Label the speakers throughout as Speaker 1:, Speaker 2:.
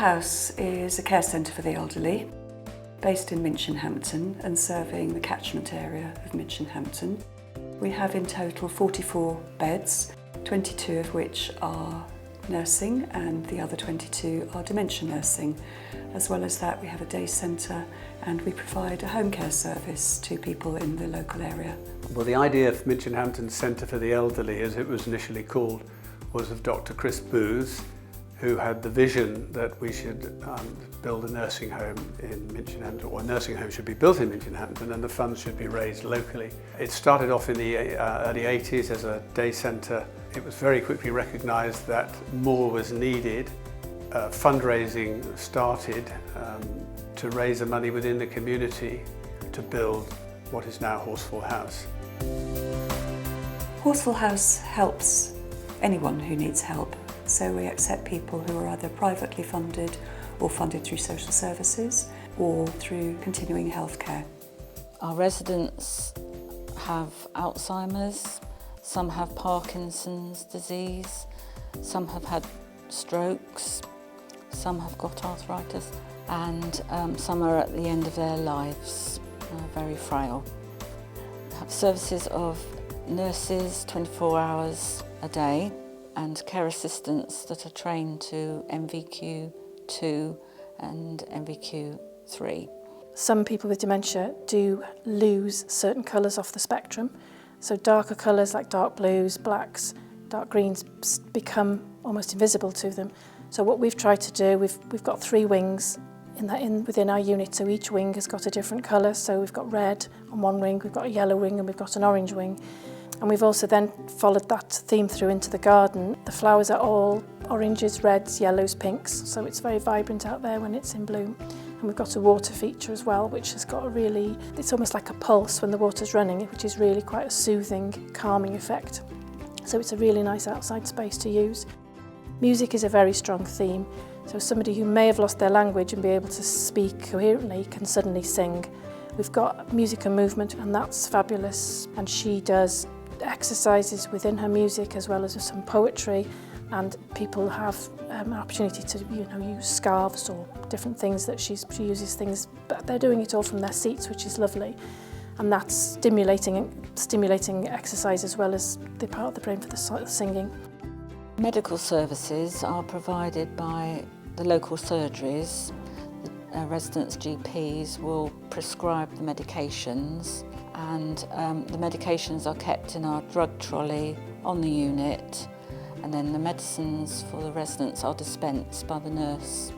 Speaker 1: House is a care centre for the elderly, based in Minchinhampton and serving the catchment area of Minchinhampton. We have in total 44 beds, 22 of which are nursing and the other 22 are dementia nursing. As well as that, we have a day centre and we provide a home care service to people in the local area.
Speaker 2: Well, the idea of Minchinhampton Centre for the Elderly, as it was initially called, was of Dr. Chris Booth, who had the vision that we should build a nursing home in Minchinhampton, or a nursing home should be built in Minchinhampton and the funds should be raised locally. It started off in the early 80s as a day centre. It was very quickly recognised that more was needed. Fundraising started to raise the money within the community to build what is now Horsfall House.
Speaker 1: Horsfall House helps anyone who needs help. So we accept people who are either privately funded or funded through social services or through continuing healthcare.
Speaker 3: Our residents have Alzheimer's, some have Parkinson's disease, some have had strokes, some have got arthritis, and some are at the end of their lives, very frail. We have services of nurses 24 hours a day, and care assistants that are trained to MVQ2 and MVQ3.
Speaker 4: Some people with dementia do lose certain colours off the spectrum. So darker colours like dark blues, blacks, dark greens become almost invisible to them. So what we've tried to do, we've got 3 wings within our unit, so each wing has got a different colour. So we've got red on one wing, we've got a yellow wing and we've got an orange wing. And we've also then followed that theme through into the garden. The flowers are all oranges, reds, yellows, pinks, so it's very vibrant out there when it's in bloom. And we've got a water feature as well, which has got it's almost like a pulse when the water's running, which is really quite a soothing, calming effect. So it's a really nice outside space to use. Music is a very strong theme, so somebody who may have lost their language and be able to speak coherently can suddenly sing. We've got music and movement, and that's fabulous, and she does exercises within her music as well as some poetry, and people have an opportunity to use scarves or different things that she uses things, but they're doing it all from their seats, which is lovely, and that's stimulating exercise as well as the part of the brain for the singing.
Speaker 3: Medical services are provided by the local surgeries. The residents' GPs will prescribe the medications, and the medications are kept in our drug trolley on the unit, and then the medicines for the residents are dispensed by the nurse.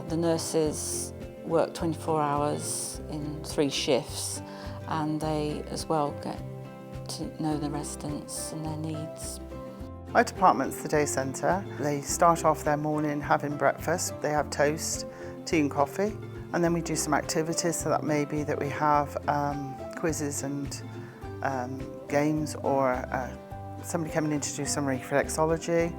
Speaker 3: The nurses work 24 hours in 3 shifts, and they as well get to know the residents and their needs.
Speaker 5: My department's the day centre. They start off their morning having breakfast. They have toast, tea and coffee, and then we do some activities, so that may be that we have quizzes and games, or somebody coming in to do some reflexology.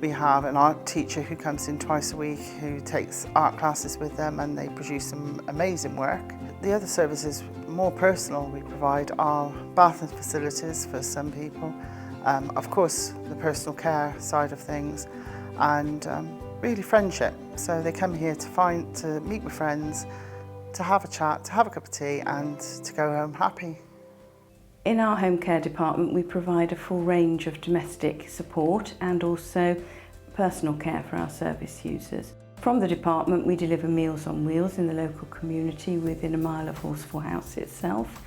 Speaker 5: We have an art teacher who comes in twice a week who takes art classes with them, and they produce some amazing work. The other services, more personal, we provide our bathing facilities for some people, of course the personal care side of things, and really friendship. So they come here to meet with friends, to have a chat, to have a cup of tea, and to go home happy.
Speaker 6: In our home care department, we provide a full range of domestic support and also personal care for our service users. From the department, we deliver Meals on Wheels in the local community within a mile of Horsfall House itself.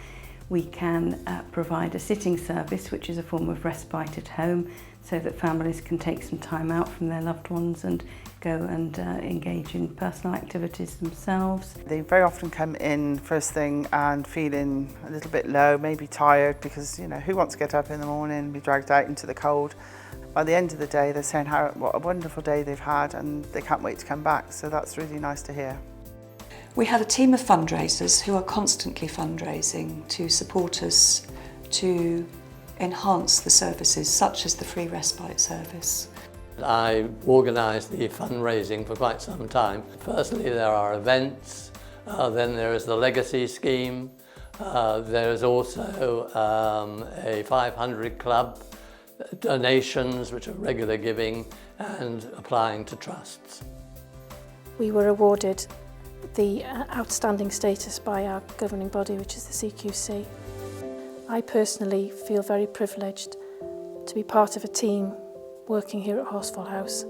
Speaker 6: We can provide a sitting service, which is a form of respite at home, so that families can take some time out from their loved ones and go and engage in personal activities themselves.
Speaker 5: They very often come in first thing and feeling a little bit low, maybe tired, because who wants to get up in the morning and be dragged out into the cold? By the end of the day, they're saying what a wonderful day they've had and they can't wait to come back, so that's really nice to hear.
Speaker 1: We have a team of fundraisers who are constantly fundraising to support us to enhance the services, such as the free respite service.
Speaker 7: I organise the fundraising for quite some time. Firstly, there are events, then there is the legacy scheme, there is also a 500 club, donations which are regular giving, and applying to trusts.
Speaker 4: we were awarded the outstanding status by our governing body, which is the CQC. I personally feel very privileged to be part of a team working here at Horsfall House.